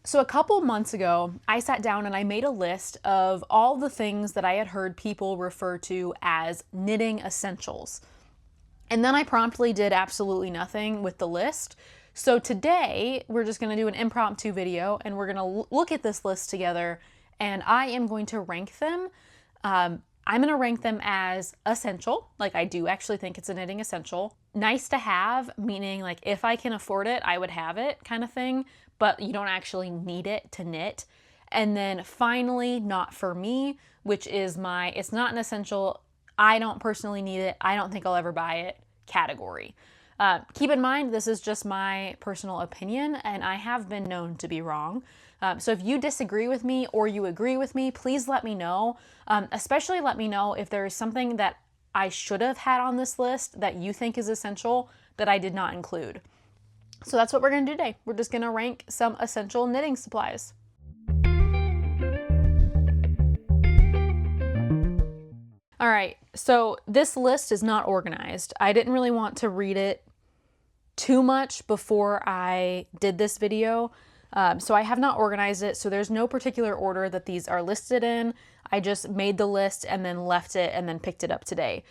So a couple months ago, I sat down and I made a list of all the things that I had heard people refer to as knitting essentials. And then I promptly did absolutely nothing with the list. So today, we're just going to do an impromptu video and we're going to look at this list together and I am going to rank them. I'm going to rank them as essential, like I do actually think it's a knitting essential. Nice to have, meaning like if I can afford it, I would have it kind of thing, but you don't actually need it to knit. And then finally, not for me, which is it's not an essential, I don't personally need it, I don't think I'll ever buy it category. Keep in mind, this is just my personal opinion and I have been known to be wrong. So if you disagree with me or you agree with me, please let me know. Especially let me know if there is something that I should have had on this list that you think is essential that I did not include. So that's what we're going to do today. We're just going to rank some essential knitting supplies. All right, so this list is not organized. I didn't really want to read it too much before I did this video. So I have not organized it. So there's no particular order that these are listed in. I just made the list and then left it and then picked it up today.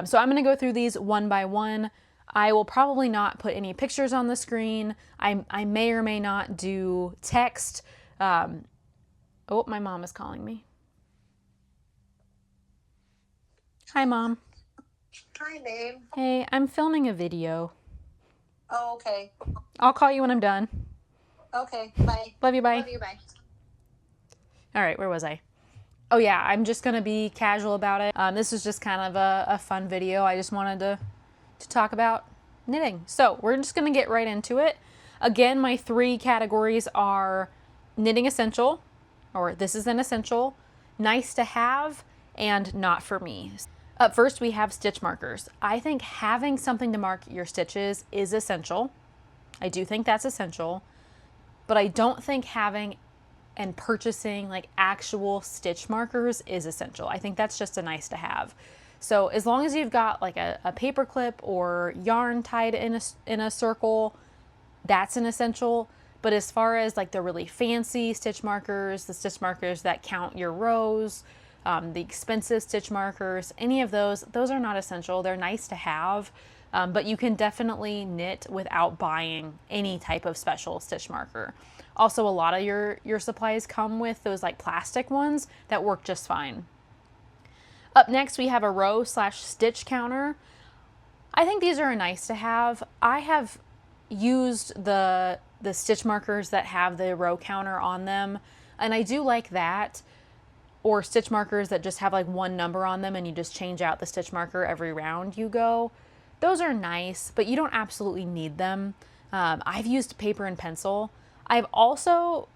So I'm going to go through these one by one. I will probably not put any pictures on the screen. I may or may not do text. Oh, my mom is calling me. Hi, Mom. Hi, babe. Hey, I'm filming a video. Oh, okay. I'll call you when I'm done. Okay, bye. Love you, bye. Love you, bye. All right, where was I? Oh yeah, I'm just gonna be casual about it. This is just kind of a fun video. I just wanted to talk about knitting. So we're just gonna get right into it. Again, my three categories are knitting essential, or this is an essential, nice to have, and not for me. Up first, we have stitch markers. I think having something to mark your stitches is essential. I do think that's essential, but I don't think having and purchasing like actual stitch markers is essential. I think that's just a nice to have. So as long as you've got like a paper clip or yarn tied in a circle, that's an essential. But as far as like the really fancy stitch markers, the stitch markers that count your rows, the expensive stitch markers, any of those are not essential. They're nice to have, but you can definitely knit without buying any type of special stitch marker. Also, a lot of your supplies come with those like plastic ones that work just fine. Up next, we have a row/stitch counter. I think these are nice to have. I have used the stitch markers that have the row counter on them, and I do like that. Or stitch markers that just have like one number on them and you just change out the stitch marker every round you go. Those are nice, but you don't absolutely need them. I've used paper and pencil. I've also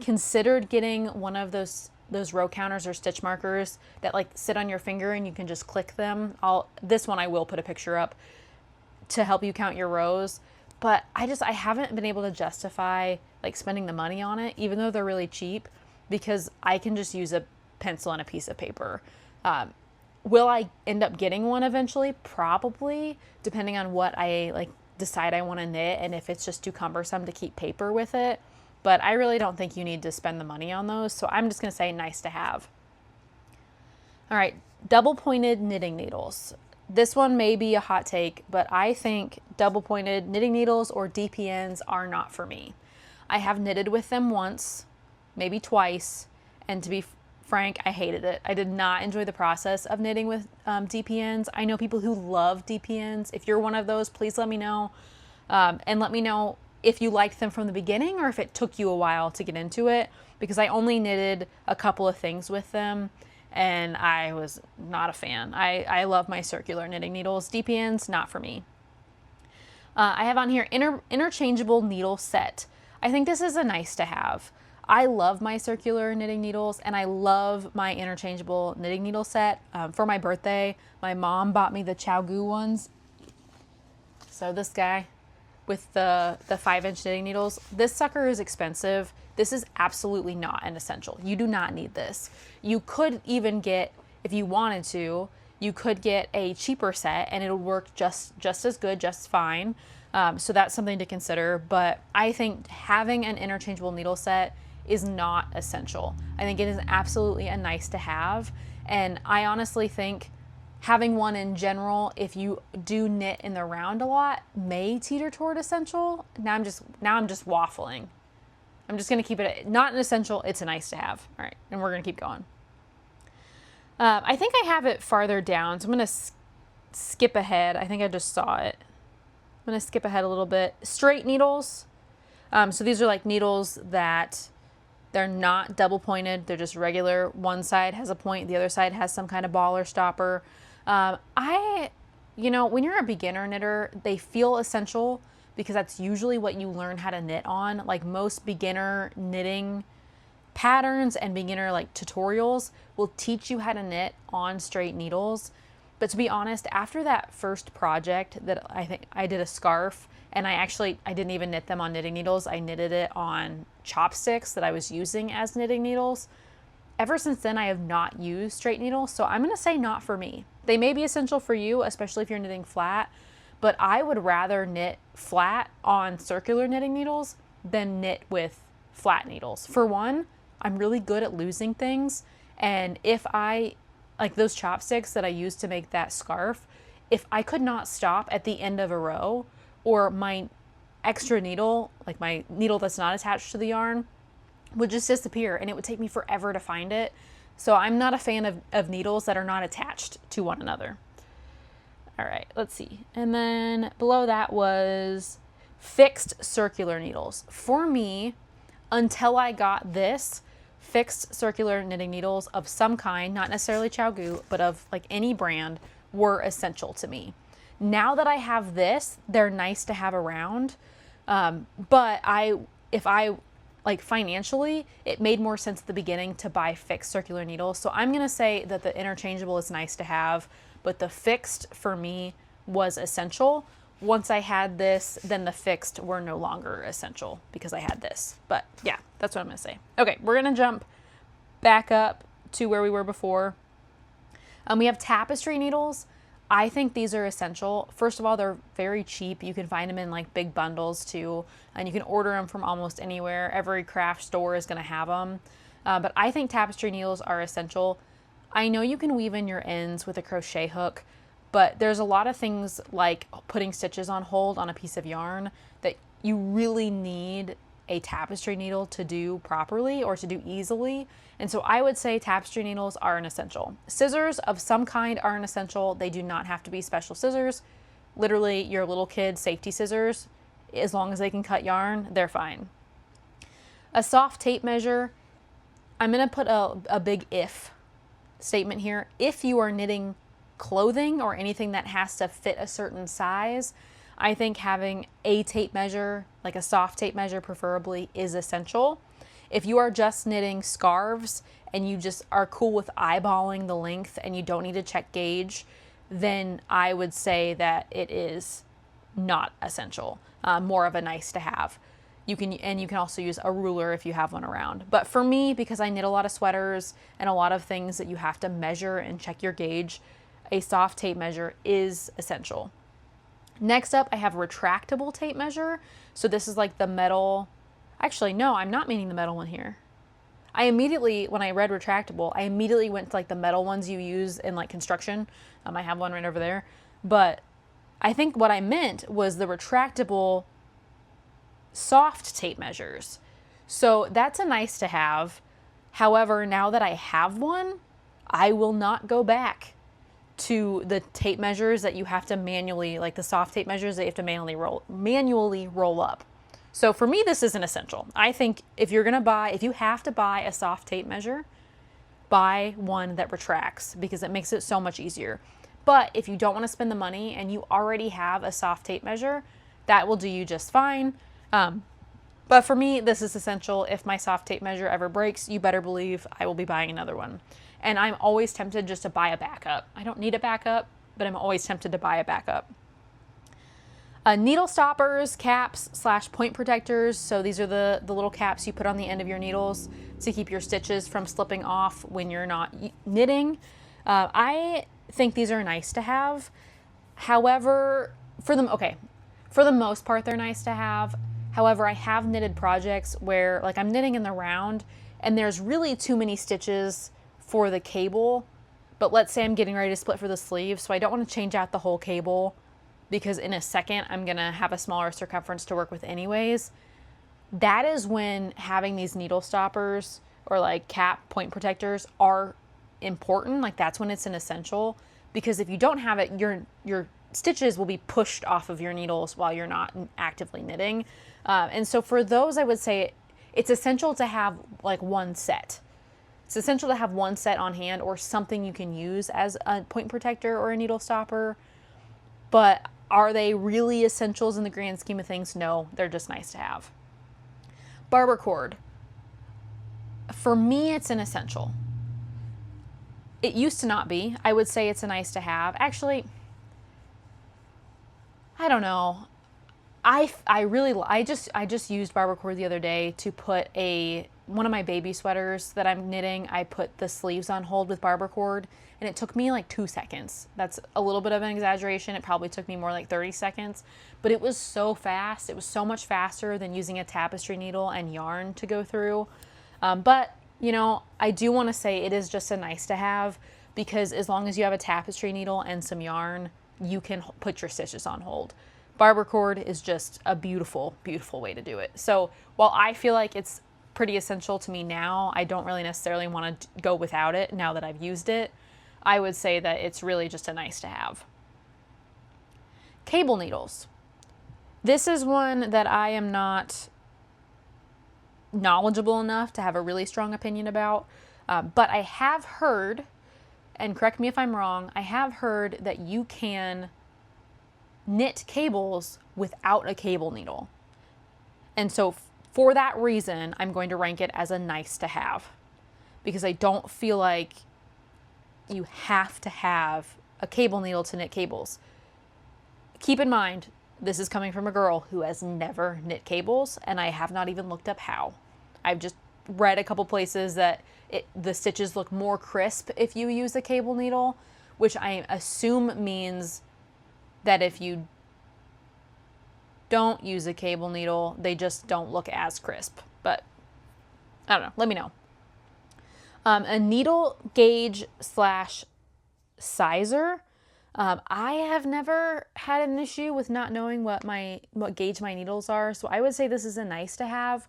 considered getting one of those row counters or stitch markers that like sit on your finger and you can just click them. This one I will put a picture up to help you count your rows, but I haven't been able to justify like spending the money on it, even though they're really cheap, because I can just use a pencil and a piece of paper. Will I end up getting one eventually? Probably, depending on what I like decide I want to knit and if it's just too cumbersome to keep paper with it. But I really don't think you need to spend the money on those, so I'm just going to say nice to have. All right, double pointed knitting needles. This one may be a hot take, but I think double pointed knitting needles or DPNs are not for me. I have knitted with them once, maybe twice, and to be frank, I hated it. I did not enjoy the process of knitting with DPNs. I know people who love DPNs. If you're one of those, please let me know. And let me know if you liked them from the beginning or if it took you a while to get into it, because I only knitted a couple of things with them and I was not a fan. I love my circular knitting needles. DPNs, not for me. I have on here interchangeable needle set. I think this is a nice to have. I love my circular knitting needles and I love my interchangeable knitting needle set. For my birthday, my mom bought me the ChiaoGoo ones. So this guy with the 5-inch knitting needles. This sucker is expensive. This is absolutely not an essential. You do not need this. You could even get, if you wanted to, you could get a cheaper set and it'll work just as good, just fine. So that's something to consider. But I think having an interchangeable needle set is not essential. I think it is absolutely a nice to have. And I honestly think having one in general, if you do knit in the round a lot, may teeter toward essential. Now I'm just waffling. I'm just going to keep it not an essential. It's a nice to have. All right. And we're going to keep going. I think I have it farther down. So I'm going to skip ahead. I think I just saw it. I'm going to skip ahead a little bit. Straight needles. So these are like needles that they're not double pointed. They're just regular. One side has a point. The other side has some kind of ball or stopper. When you're a beginner knitter, they feel essential because that's usually what you learn how to knit on. Like most beginner knitting patterns and beginner like tutorials will teach you how to knit on straight needles. But to be honest, after that first project that I think I did a scarf, and I didn't even knit them on knitting needles. I knitted it on chopsticks that I was using as knitting needles. Ever since then, I have not used straight needles, so I'm going to say not for me. They may be essential for you, especially if you're knitting flat, but I would rather knit flat on circular knitting needles than knit with flat needles. For one, I'm really good at losing things, and if I, like those chopsticks that I used to make that scarf, if I could not stop at the end of a row, or my extra needle, like my needle that's not attached to the yarn, would just disappear and it would take me forever to find it. So I'm not a fan of needles that are not attached to one another. All right, let's see. And then below that was fixed circular needles. For me, until I got this, fixed circular knitting needles of some kind, not necessarily ChiaoGoo, but of like any brand, were essential to me. Now that I have this, they're nice to have around. But if I like financially, it made more sense at the beginning to buy fixed circular needles. So I'm going to say that the interchangeable is nice to have, but the fixed for me was essential. Once I had this, then the fixed were no longer essential because I had this. But yeah, that's what I'm going to say. Okay, we're going to jump back up to where we were before. We have tapestry needles. I think these are essential. First of all, they're very cheap. You can find them in like big bundles too, and you can order them from almost anywhere. Every craft store is going to have them. But I think tapestry needles are essential. I know you can weave in your ends with a crochet hook, but there's a lot of things like putting stitches on hold on a piece of yarn that you really need a tapestry needle to do properly or to do easily. And so I would say tapestry needles are an essential. Scissors of some kind are an essential. They do not have to be special scissors. Literally your little kid safety scissors, as long as they can cut yarn, they're fine. A soft tape measure, I'm going to put a big if statement here. If you are knitting clothing or anything that has to fit a certain size, I think having a tape measure, like a soft tape measure preferably, is essential. If you are just knitting scarves and you just are cool with eyeballing the length and you don't need to check gauge, then I would say that it is not essential, more of a nice to have. You can also use a ruler if you have one around. But for me, because I knit a lot of sweaters and a lot of things that you have to measure and check your gauge, a soft tape measure is essential. Next up, I have retractable tape measure. So this is like the metal. Actually, no, I'm not meaning the metal one here. When I read retractable, I immediately went to like the metal ones you use in like construction. I have one right over there. But I think what I meant was the retractable soft tape measures. So that's a nice to have. However, now that I have one, I will not go back to the tape measures that you have to manually, like the soft tape measures that you have to manually roll up. So for me, this is an essential. I think if you have to buy a soft tape measure, buy one that retracts because it makes it so much easier. But if you don't want to spend the money and you already have a soft tape measure, that will do you just fine. But for me, this is essential. If my soft tape measure ever breaks, you better believe I will be buying another one. And I'm always tempted just to buy a backup. I don't need a backup, but I'm always tempted to buy a backup. Needle stoppers, caps / point protectors. So these are the little caps you put on the end of your needles to keep your stitches from slipping off when you're not knitting. I think these are nice to have. However, For the most part, they're nice to have. However, I have knitted projects where like I'm knitting in the round and there's really too many stitches for the cable. But let's say I'm getting ready to split for the sleeve, so I don't want to change out the whole cable because in a second I'm gonna have a smaller circumference to work with anyways. That is when having these needle stoppers or like cap point protectors are important. Like that's when it's an essential, because if you don't have it, your stitches will be pushed off of your needles while you're not actively knitting. And so for those, I would say it's essential to have like one set. It's essential to have one set on hand or something you can use as a point protector or a needle stopper. But are they really essentials in the grand scheme of things? No, they're just nice to have. Barber cord. For me, it's an essential. It used to not be. I would say it's a nice to have. Actually, I don't know. I just used barber cord the other day to put one of my baby sweaters that I'm knitting. I put the sleeves on hold with barber cord, and it took me like 2 seconds. That's a little bit of an exaggeration. It probably took me more like 30 seconds, but it was so fast. It was so much faster than using a tapestry needle and yarn to go through. But you know, I do want to say it is just a nice to have, because as long as you have a tapestry needle and some yarn, you can put your stitches on hold. Barber cord is just a beautiful, beautiful way to do it. So while I feel like it's pretty essential to me now, I don't really necessarily want to go without it now that I've used it. I would say that it's really just a nice to have. Cable needles. This is one that I am not knowledgeable enough to have a really strong opinion about, but I have heard, and correct me if I'm wrong, I have heard that you can knit cables without a cable needle. And so for that reason, I'm going to rank it as a nice to have, because I don't feel like you have to have a cable needle to knit cables. Keep in mind, this is coming from a girl who has never knit cables, and I have not even looked up how. I've just read a couple places that the stitches look more crisp if you use a cable needle, which I assume means that if you don't use a cable needle, they just don't look as crisp. But I don't know. Let me know. A needle gauge slash sizer. I have never had an issue with not knowing what gauge my needles are, so I would say this is a nice to have.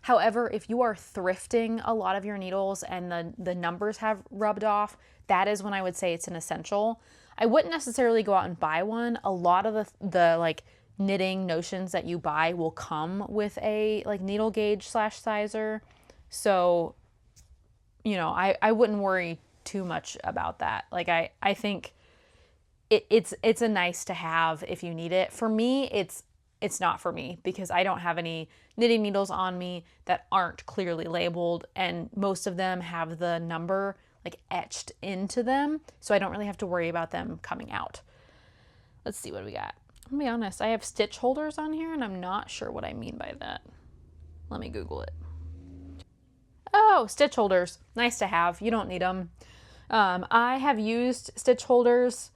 However, if you are thrifting a lot of your needles and the numbers have rubbed off, that is when I would say it's an essential. I wouldn't necessarily go out and buy one. A lot of the like knitting notions that you buy will come with a like needle gauge slash sizer. So, you know, I wouldn't worry too much about that. Like I think it's a nice to have if you need it. For me, it's not for me, because I don't have any knitting needles on me that aren't clearly labeled, and most of them have the number like etched into them, so I don't really have to worry about them coming out. Let's see what we got. I'm gonna be honest, I have stitch holders on here and I'm not sure what I mean by that. Let me Google it. Oh, stitch holders, nice to have. You don't need them. I have used stitch holders,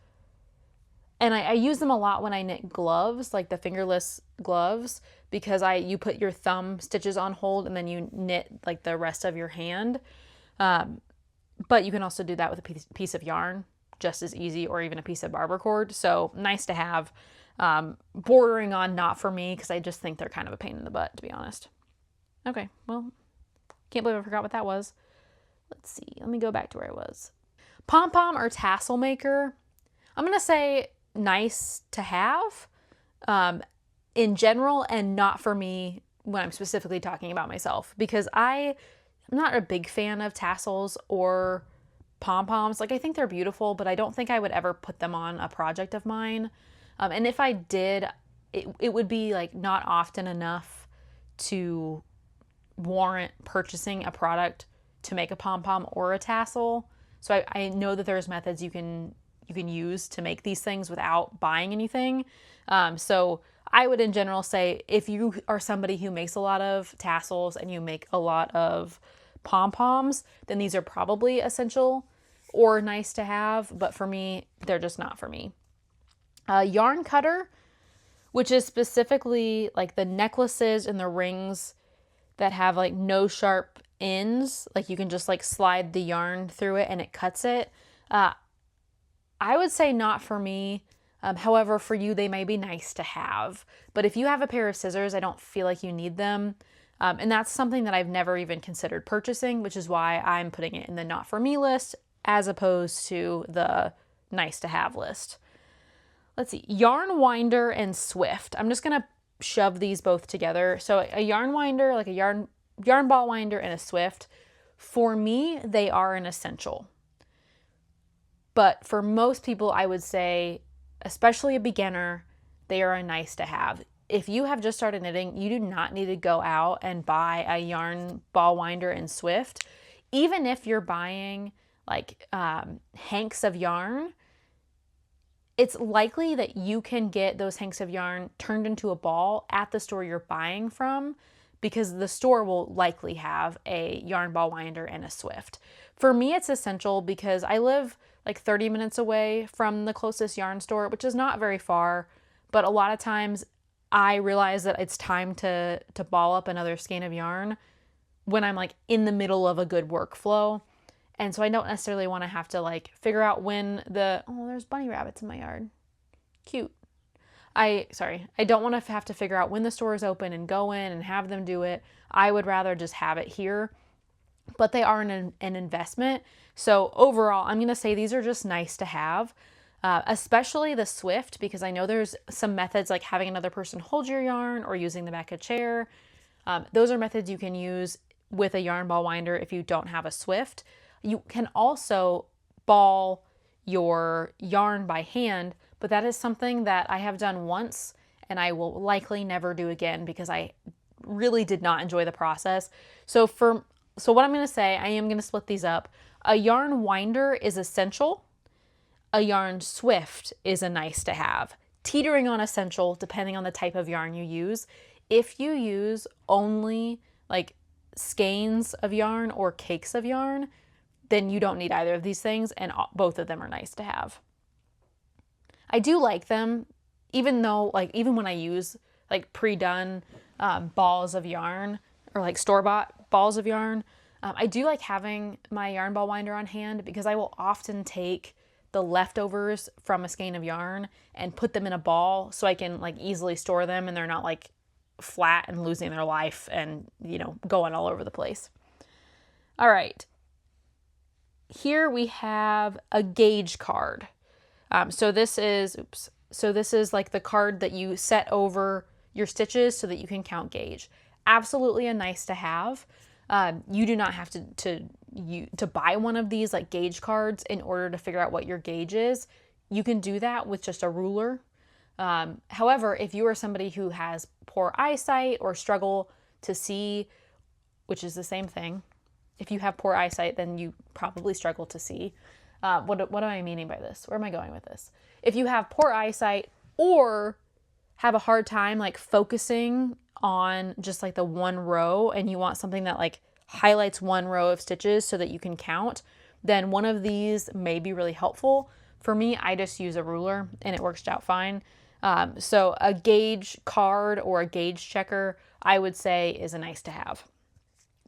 and I use them a lot when I knit gloves, like the fingerless gloves, because you put your thumb stitches on hold and then you knit like the rest of your hand. But you can also do that with a piece of yarn, just as easy, or even a piece of barber cord. So nice to have, bordering on not for me, because I just think they're kind of a pain in the butt, to be honest. Okay, well, can't believe I forgot what that was. Let's see, let me go back to where I was. Pom-pom or tassel maker. I'm going to say nice to have in general, and not for me when I'm specifically talking about myself, because I'm not a big fan of tassels or pom-poms. Like, I think they're beautiful, but I don't think I would ever put them on a project of mine. And if I did, it would be like not often enough to warrant purchasing a product to make a pom-pom or a tassel. So I know that there's methods you can use to make these things without buying anything. So I would in general say, if you are somebody who makes a lot of tassels and you make a lot of pom-poms, then these are probably essential or nice to have. But for me, they're just not for me. Yarn cutter. which is specifically like the necklaces and the rings that have like no sharp ends. Like you can just like slide the yarn through it and it cuts it. I would say not for me. However, for you, they may be nice to have. But if you have a pair of scissors, I don't feel like you need them. And that's something that I've never even considered purchasing, which is why I'm putting it in the not for me list as opposed to the nice to have list. Let's see, yarn winder and Swift. I'm just going to shove these both together. So a yarn winder, like a yarn ball winder, and a Swift, for me, they are an essential. But for most people, I would say, especially a beginner, they are a nice to have. If you have just started knitting, you do not need to go out and buy a yarn ball winder and Swift. Even if you're buying like hanks of yarn, it's likely that you can get those hanks of yarn turned into a ball at the store you're buying from, because the store will likely have a yarn ball winder and a Swift. For me, it's essential because I live like 30 minutes away from the closest yarn store, which is not very far, but a lot of times I realize that it's time to ball up another skein of yarn when I'm like in the middle of a good workflow. And so I don't necessarily want to have to like figure out when oh, there's bunny rabbits in my yard. Cute. I don't want to have to figure out when the store is open and go in and have them do it. I would rather just have it here. But they are an investment. So overall, I'm going to say these are just nice to have, especially the Swift, because I know there's some methods like having another person hold your yarn or using the back of a chair. Those are methods you can use with a yarn ball winder if you don't have a Swift. You can also ball your yarn by hand, but that is something that I have done once and I will likely never do again because I really did not enjoy the process. So what I'm going to say, I am going to split these up. A yarn winder is essential. A yarn Swift is a nice to have. Teetering on essential depending on the type of yarn you use. If you use only like skeins of yarn or cakes of yarn, then you don't need either of these things, and both of them are nice to have. I do like them, even though like even when I use like pre-done balls of yarn or like store-bought balls of yarn, I do like having my yarn ball winder on hand because I will often take the leftovers from a skein of yarn and put them in a ball so I can like easily store them and they're not like flat and losing their life and, you know, going all over the place. All right. Here we have a gauge card. So this is like the card that you set over your stitches so that you can count gauge. Absolutely a nice to have. You do not have to buy one of these like gauge cards in order to figure out what your gauge is. You can do that with just a ruler. However, if you are somebody who has poor eyesight or struggle to see, which is the same thing, if you have poor eyesight, then you probably struggle to see. What am I meaning by this? Where am I going with this? If you have poor eyesight or have a hard time like focusing on just like the one row and you want something that like highlights one row of stitches so that you can count, then one of these may be really helpful. For me, I just use a ruler and it works out fine. So a gauge card or a gauge checker, I would say, is a nice to have.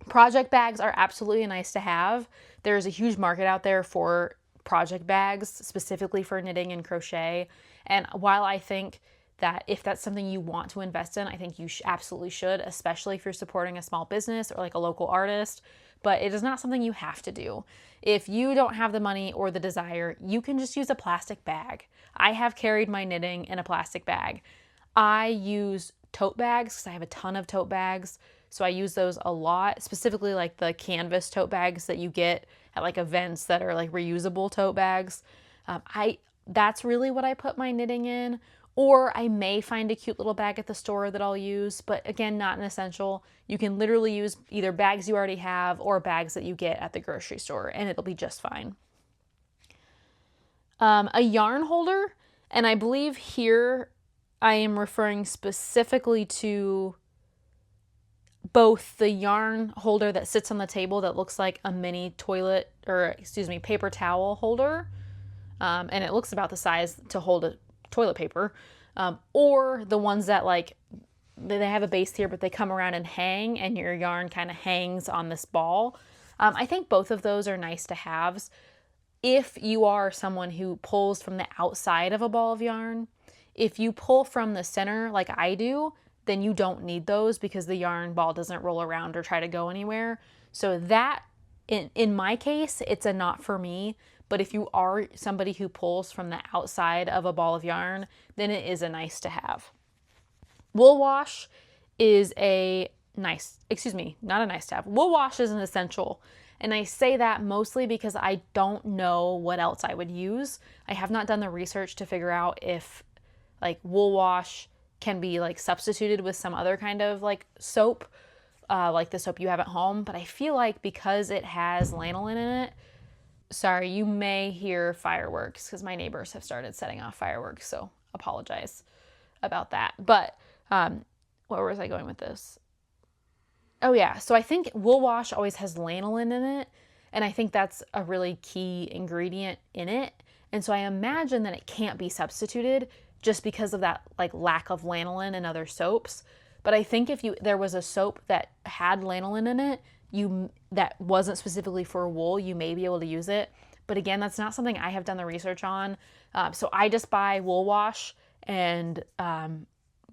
Project bags are absolutely nice to have. There's a huge market out there for project bags, specifically for knitting and crochet. And while I think that if that's something you want to invest in, I think you absolutely should, especially if you're supporting a small business or like a local artist. But it is not something you have to do. If you don't have the money or the desire, you can just use a plastic bag. I have carried my knitting in a plastic bag. I use tote bags because I have a ton of tote bags. So I use those a lot, specifically like the canvas tote bags that you get at like events that are like reusable tote bags. That's really what I put my knitting in. Or I may find a cute little bag at the store that I'll use, but again, not an essential. You can literally use either bags you already have or bags that you get at the grocery store, and it'll be just fine. A yarn holder, and I believe here I am referring specifically to both the yarn holder that sits on the table that looks like a mini paper towel holder, and it looks about the size to hold a toilet paper. or the ones that like, they have a base here, but they come around and hang, and your yarn kind of hangs on this ball. I think both of those are nice to haves. If you are someone who pulls from the outside of a ball of yarn, if you pull from the center like I do, then you don't need those because the yarn ball doesn't roll around or try to go anywhere. So that, in my case, it's a not for me. But if you are somebody who pulls from the outside of a ball of yarn, then it is a nice to have. Wool wash is a nice, excuse me, not a nice to have. Wool wash is an essential. And I say that mostly because I don't know what else I would use. I have not done the research to figure out if like wool wash can be like substituted with some other kind of like soap, like the soap you have at home. But I feel like because it has lanolin in it, sorry, you may hear fireworks because my neighbors have started setting off fireworks. So apologize about that. But where was I going with this? Oh yeah, so I think wool wash always has lanolin in it, and I think that's a really key ingredient in it. And so I imagine that it can't be substituted just because of that like lack of lanolin in other soaps. But I think if there was a soap that had lanolin in it, that wasn't specifically for wool, you may be able to use it. But again, that's not something I have done the research on. So I just buy wool wash and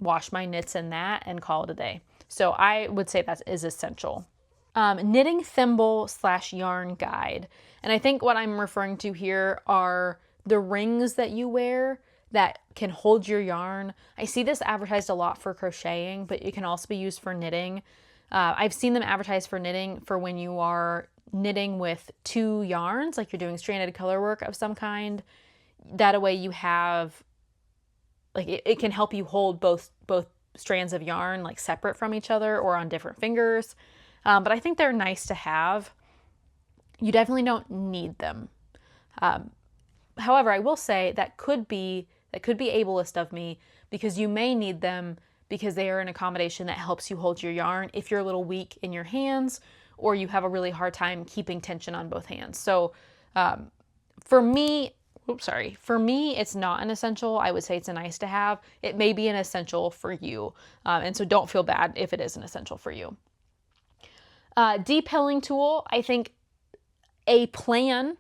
wash my knits in that and call it a day. So I would say that is essential. Knitting thimble / yarn guide. And I think what I'm referring to here are the rings that you wear that can hold your yarn. I see this advertised a lot for crocheting, but it can also be used for knitting. I've seen them advertised for knitting for when you are knitting with 2 yarns, like you're doing stranded color work of some kind. That way you have, like it can help you hold both strands of yarn like separate from each other or on different fingers. But I think they're nice to have. You definitely don't need them. However, I will say that could be ableist of me because you may need them because they are an accommodation that helps you hold your yarn if you're a little weak in your hands or you have a really hard time keeping tension on both hands. So for me, it's not an essential. I would say it's a nice to have. It may be an essential for you. And so don't feel bad if it is an essential for you. Depilling tool, I think a plan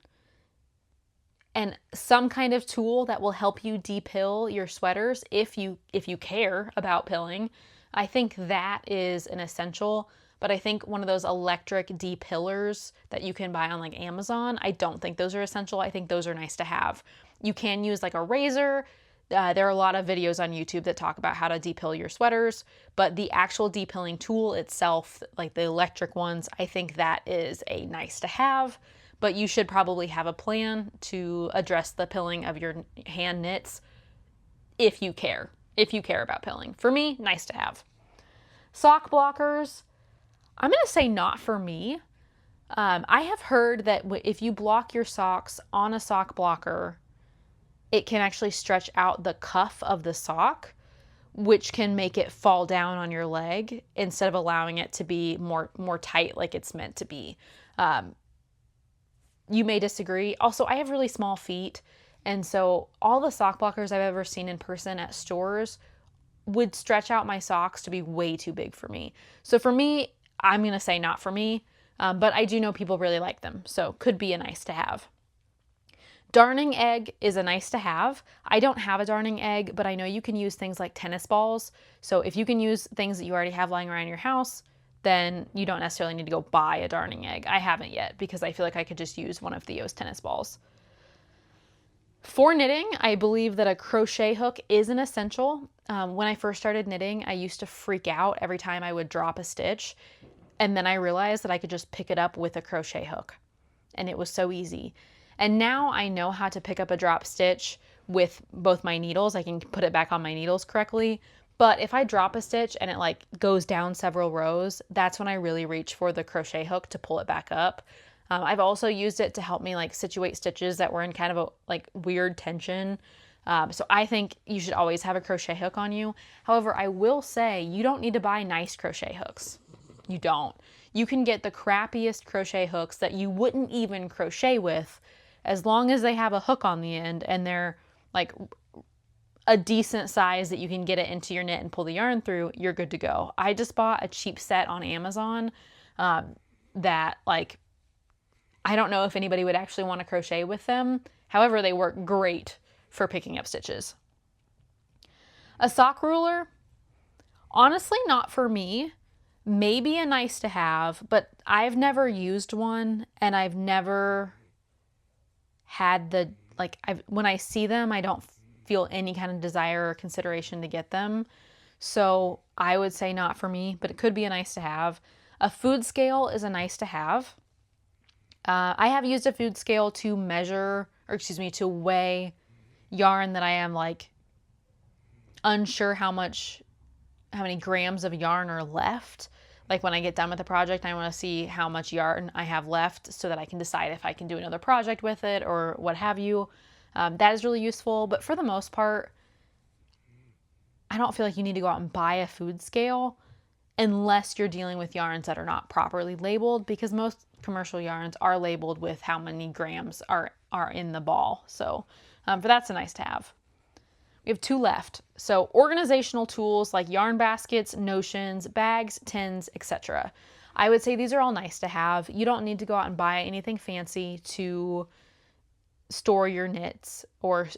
and some kind of tool that will help you depill your sweaters if you care about pilling. I think that is an essential. But I think one of those electric depillers that you can buy on like Amazon, I don't think those are essential. I think those are nice to have. You can use like a razor. There are a lot of videos on YouTube that talk about how to depill your sweaters, but the actual depilling tool itself, like the electric ones, I think that is a nice to have, but you should probably have a plan to address the pilling of your hand knits if you care about pilling. For me, nice to have. Sock blockers, I'm going to say not for me. I have heard that if you block your socks on a sock blocker, it can actually stretch out the cuff of the sock, which can make it fall down on your leg instead of allowing it to be more tight like it's meant to be. You may disagree. Also, I have really small feet, and so all the sock blockers I've ever seen in person at stores would stretch out my socks to be way too big for me. So for me, I'm going to say not for me, but I do know people really like them, so could be a nice to have. Darning egg is a nice to have. I don't have a darning egg, but I know you can use things like tennis balls. So if you can use things that you already have lying around your house, then you don't necessarily need to go buy a darning egg. I haven't yet because I feel like I could just use one of Theo's tennis balls. For knitting, I believe that a crochet hook is an essential. When I first started knitting, I used to freak out every time I would drop a stitch. And then I realized that I could just pick it up with a crochet hook. And it was so easy. And now I know how to pick up a drop stitch with both my needles. I can put it back on my needles correctly. But if I drop a stitch and it like goes down several rows, that's when I really reach for the crochet hook to pull it back up. I've also used it to help me like situate stitches that were in kind of a like weird tension. So I think you should always have a crochet hook on you. However, I will say you don't need to buy nice crochet hooks. You don't. You can get the crappiest crochet hooks that you wouldn't even crochet with as long as they have a hook on the end and they're like a decent size that you can get it into your knit and pull the yarn through, you're good to go. I just bought a cheap set on Amazon that like, I don't know if anybody would actually want to crochet with them. However, they work great for picking up stitches. A sock ruler, honestly not for me. Maybe a nice to have, but I've never used one, and I've never had the, like, when I see them, I don't feel any kind of desire or consideration to get them. So I would say not for me, but it could be a nice to have. A food scale is a nice to have. I have used a food scale to measure, or excuse me, to weigh yarn that I am like unsure how many grams of yarn are left. Like when I get done with the project, I want to see how much yarn I have left so that I can decide if I can do another project with it or what have you. That is really useful, but for the most part, I don't feel like you need to go out and buy a food scale unless you're dealing with yarns that are not properly labeled, because most commercial yarns are labeled with how many grams are in the ball. So but that's a nice to have. We have 2 left. So organizational tools like yarn baskets, notions, bags, tins, etc. I would say these are all nice to have. You don't need to go out and buy anything fancy to store your knits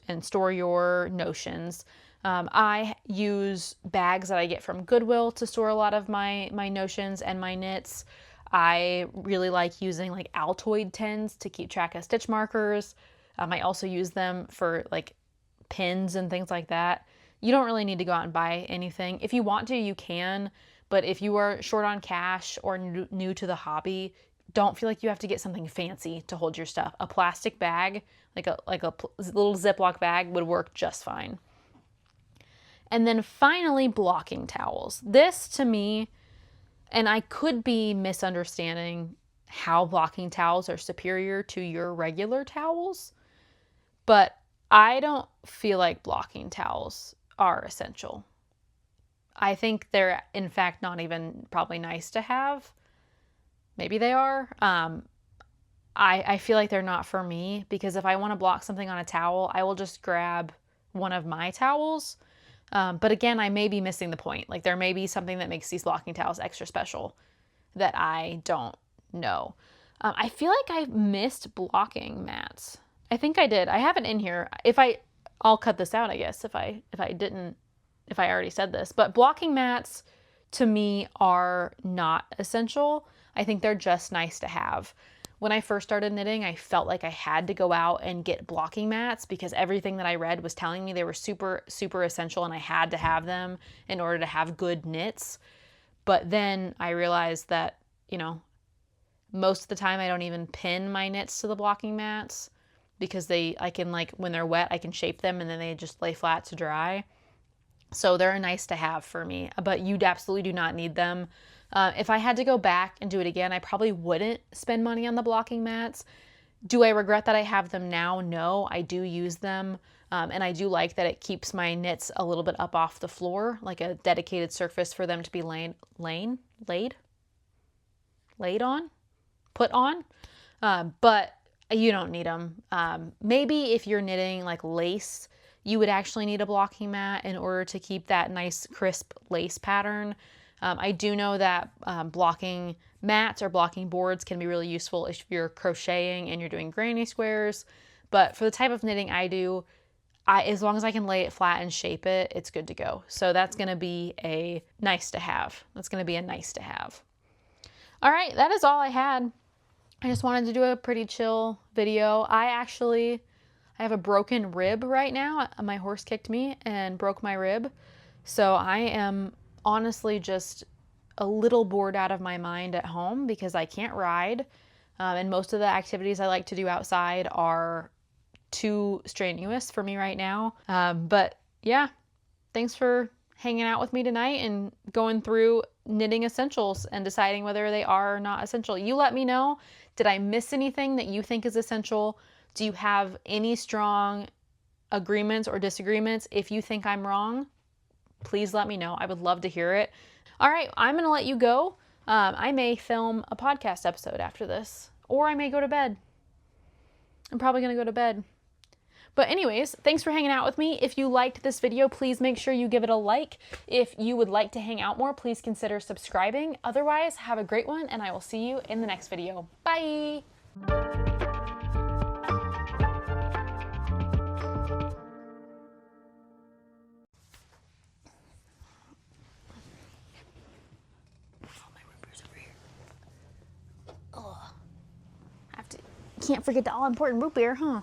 and store your notions. I use bags that I get from Goodwill to store a lot of my notions and my knits. I really like using like Altoid tins to keep track of stitch markers. I also use them for like pins and things like that. You don't really need to go out and buy anything. If you want to, you can, but if you are short on cash or new to the hobby, don't feel like you have to get something fancy to hold your stuff. A plastic bag, like a little Ziploc bag, would work just fine. And then finally, blocking towels. This to me, and I could be misunderstanding how blocking towels are superior to your regular towels, but I don't feel like blocking towels are essential. I think they're, in fact, not even probably nice to have. Maybe they are. I feel like they're not for me, because if I want to block something on a towel, I will just grab one of my towels. But again, I may be missing the point. Like there may be something that makes these blocking towels extra special that I don't know. I feel like I missed blocking mats. I think I did. I have it in here. I'll cut this out, I guess, if I already said this. But blocking mats to me are not essential. I think they're just nice to have. When I first started knitting, I felt like I had to go out and get blocking mats because everything that I read was telling me they were super, super essential and I had to have them in order to have good knits. But then I realized that, most of the time I don't even pin my knits to the blocking mats because I can when they're wet, I can shape them and then they just lay flat to dry. So they're a nice to have for me, but you absolutely do not need them. If I had to go back and do it again, I probably wouldn't spend money on the blocking mats. Do I regret that I have them now? No, I do use them. And I do like that it keeps my knits a little bit up off the floor, like a dedicated surface for them to be put on. But you don't need them. Maybe if you're knitting like lace, you would actually need a blocking mat in order to keep that nice crisp lace pattern. I do know that blocking mats or blocking boards can be really useful if you're crocheting and you're doing granny squares. But for the type of knitting I do, as long as I can lay it flat and shape it, it's good to go. So that's going to be a nice to have. All right, that is all I had. I just wanted to do a pretty chill video. I have a broken rib right now. My horse kicked me and broke my rib. So I am honestly just a little bored out of my mind at home because I can't ride. And most of the activities I like to do outside are too strenuous for me right now. But yeah, thanks for hanging out with me tonight and going through knitting essentials and deciding whether they are or not essential. You let me know. Did I miss anything that you think is essential? Do you have any strong agreements or disagreements? If you think I'm wrong, please let me know. I would love to hear it. All right, I'm going to let you go. I may film a podcast episode after this, or I may go to bed. I'm probably going to go to bed. But anyways, thanks for hanging out with me. If you liked this video, please make sure you give it a like. If you would like to hang out more, please consider subscribing. Otherwise, have a great one, and I will see you in the next video. Bye! Can't forget the all-important root beer, huh?